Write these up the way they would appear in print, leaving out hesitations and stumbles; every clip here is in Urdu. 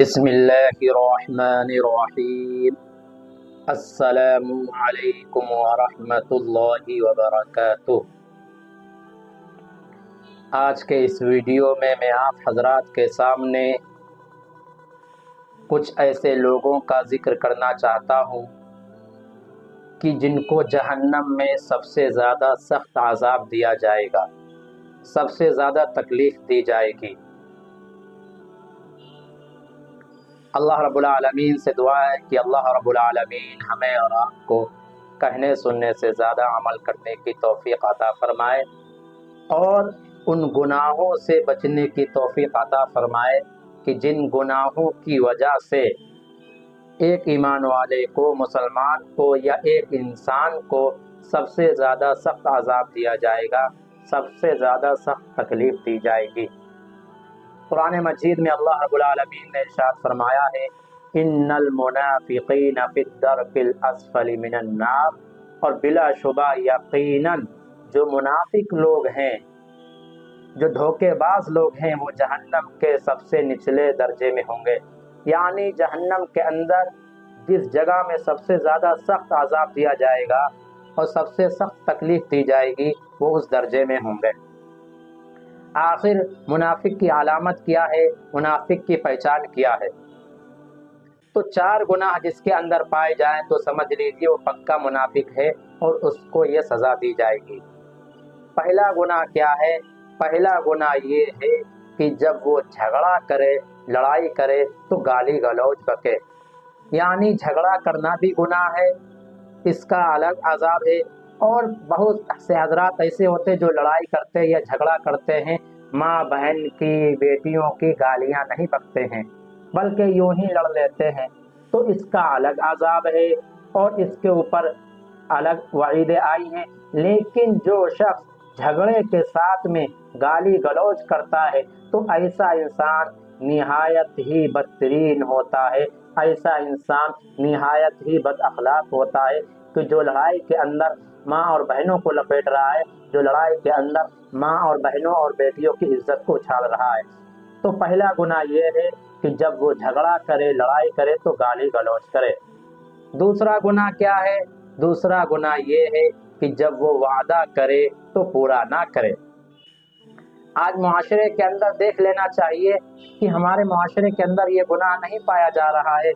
بسم اللہ الرحمن الرحیم۔ السلام علیکم ورحمۃ اللہ وبرکاتہ۔ آج کے اس ویڈیو میں آپ حضرات کے سامنے کچھ ایسے لوگوں کا ذکر کرنا چاہتا ہوں کہ جن کو جہنم میں سب سے زیادہ سخت عذاب دیا جائے گا، سب سے زیادہ تکلیف دی جائے گی۔ اللہ رب العالمین سے دعا ہے کہ اللہ رب العالمین ہمیں اور آپ کو کہنے سننے سے زیادہ عمل کرنے کی توفیق عطا فرمائے اور ان گناہوں سے بچنے کی توفیق عطا فرمائے کہ جن گناہوں کی وجہ سے ایک ایمان والے کو، مسلمان کو یا ایک انسان کو سب سے زیادہ سخت عذاب دیا جائے گا، سب سے زیادہ سخت تکلیف دی جائے گی۔ قرآن مجید میں اللہ رب العالمین نے ارشاد فرمایا ہے ان المنافقین فی الدرک الاسفل من النار، اور بلا شبہ یقیناً جو منافق لوگ ہیں، جو دھوکے باز لوگ ہیں، وہ جہنم کے سب سے نچلے درجے میں ہوں گے۔ یعنی جہنم کے اندر جس جگہ میں سب سے زیادہ سخت عذاب دیا جائے گا اور سب سے سخت تکلیف دی جائے گی، وہ اس درجے میں ہوں گے۔ آخر منافق کی علامت کیا ہے؟ منافق کی پہچان کیا ہے؟ تو 4 گناہ جس کے اندر پائے جائیں تو سمجھ لیجیے وہ پکا منافق ہے اور اس کو یہ سزا دی جائے گی۔ پہلا گناہ کیا ہے؟ پہلا گناہ یہ ہے کہ جب وہ جھگڑا کرے، لڑائی کرے تو گالی گلوچ بکے۔ یعنی جھگڑا کرنا بھی گناہ ہے، اس کا الگ عذاب ہے۔ اور بہت سے حضرات ایسے ہوتے جو لڑائی کرتے یا جھگڑا کرتے ہیں، ماں بہن کی، بیٹیوں کی گالیاں نہیں بکتے ہیں بلکہ یوں ہی لڑ لیتے ہیں، تو اس کا الگ عذاب ہے اور اس کے اوپر الگ وعیدیں آئی ہیں۔ لیکن جو شخص جھگڑے کے ساتھ میں گالی گلوچ کرتا ہے تو ایسا انسان نہایت ہی بدترین ہوتا ہے، ایسا انسان نہایت ہی بد اخلاق ہوتا ہے کہ جو لڑائی کے اندر ماں اور بہنوں کو لپیٹ رہا ہے، جو لڑائی کے اندر ماں اور بہنوں اور بیٹیوں کی عزت کو اچھال رہا ہے۔ تو پہلا گناہ یہ ہے کہ جب وہ جھگڑا کرے، لڑائی کرے تو گالی گلوچ کرے۔ دوسرا گناہ کیا ہے؟ دوسرا گناہ یہ ہے کہ جب وہ وعدہ کرے تو پورا نہ کرے۔ آج معاشرے کے اندر دیکھ لینا چاہیے کہ ہمارے معاشرے کے اندر یہ گناہ نہیں پایا جا رہا ہے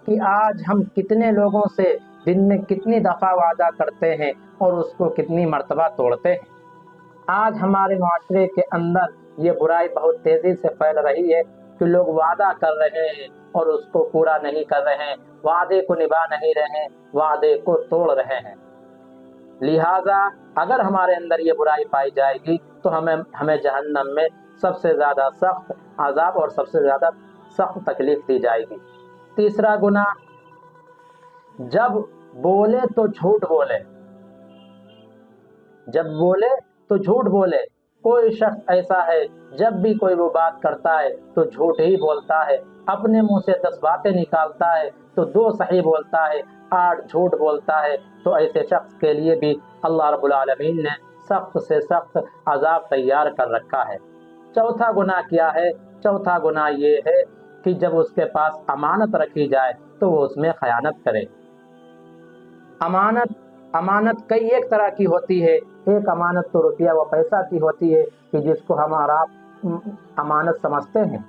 کہ آج ہم کتنے لوگوں سے دن میں کتنی دفعہ وعدہ کرتے ہیں اور اس کو کتنی مرتبہ توڑتے ہیں۔ آج ہمارے معاشرے کے اندر یہ برائی بہت تیزی سے پھیل رہی ہے کہ لوگ وعدہ کر رہے ہیں اور اس کو پورا نہیں کر رہے ہیں، وعدے کو نبھا نہیں رہے ہیں، وعدے کو توڑ رہے ہیں۔ لہٰذا اگر ہمارے اندر یہ برائی پائی جائے گی تو ہمیں جہنم میں سب سے زیادہ سخت عذاب اور سب سے زیادہ سخت تکلیف دی جائے گی۔ تیسرا گناہ، جب بولے تو جھوٹ بولے، جب بولے تو جھوٹ بولے۔ کوئی شخص ایسا ہے جب بھی کوئی وہ بات کرتا ہے تو جھوٹ ہی بولتا ہے، اپنے منہ سے 10 باتیں نکالتا ہے تو 2 صحیح بولتا ہے، 8 جھوٹ بولتا ہے۔ تو ایسے شخص کے لیے بھی اللہ رب العالمین نے سخت سے سخت عذاب تیار کر رکھا ہے۔ چوتھا گناہ کیا ہے؟ چوتھا گناہ یہ ہے کہ جب اس کے پاس امانت رکھی جائے تو وہ اس میں خیانت کرے۔ امانت کئی ایک طرح کی ہوتی ہے۔ ایک امانت تو روپیہ و پیسہ کی ہوتی ہے کہ جس کو ہم اور آپ امانت سمجھتے ہیں،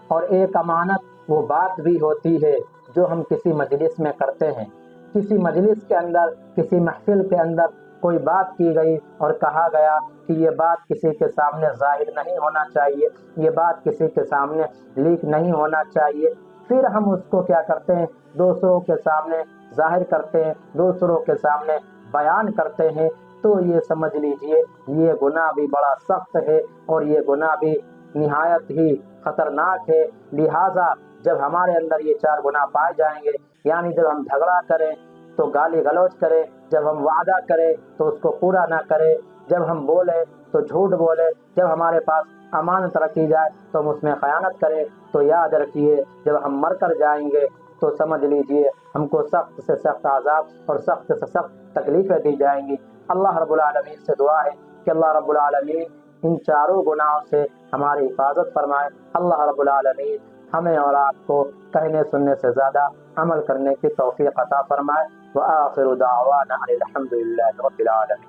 اور ایک امانت وہ بات بھی ہوتی ہے جو ہم کسی مجلس میں کرتے ہیں۔ کسی مجلس کے اندر، کسی محفل کے اندر کوئی بات کی گئی اور کہا گیا کہ یہ بات کسی کے سامنے ظاہر نہیں ہونا چاہیے، یہ بات کسی کے سامنے لیک نہیں ہونا چاہیے۔ پھر ہم اس کو کیا کرتے ہیں؟ دوسروں کے سامنے ظاہر کرتے ہیں، دوسروں کے سامنے بیان کرتے ہیں۔ تو یہ سمجھ لیجئے یہ گناہ بھی بڑا سخت ہے اور یہ گناہ بھی نہایت ہی خطرناک ہے۔ لہٰذا جب ہمارے اندر یہ 4 گناہ پائے جائیں گے، یعنی جب ہم جھگڑا کریں تو گالی گلوچ کریں، جب ہم وعدہ کریں تو اس کو پورا نہ کریں، جب ہم بولیں تو جھوٹ بولیں، جب ہمارے پاس امانت رکھی جائے تو ہم اس میں خیانت کریں، تو یاد رکھیے جب ہم مر کر جائیں گے تو سمجھ لیجئے ہم کو سخت سے سخت عذاب اور سخت سے سخت تکلیفیں دی جائیں گی۔ اللہ رب العالمین سے دعا ہے کہ اللہ رب العالمین ان 4 گناہوں سے ہماری حفاظت فرمائے۔ اللہ رب العالمین ہمیں اور آپ کو کہنے سننے سے زیادہ عمل کرنے کی توفیق عطا فرمائے۔ وآخر دعوانا ان الحمد للہ رب العالمین۔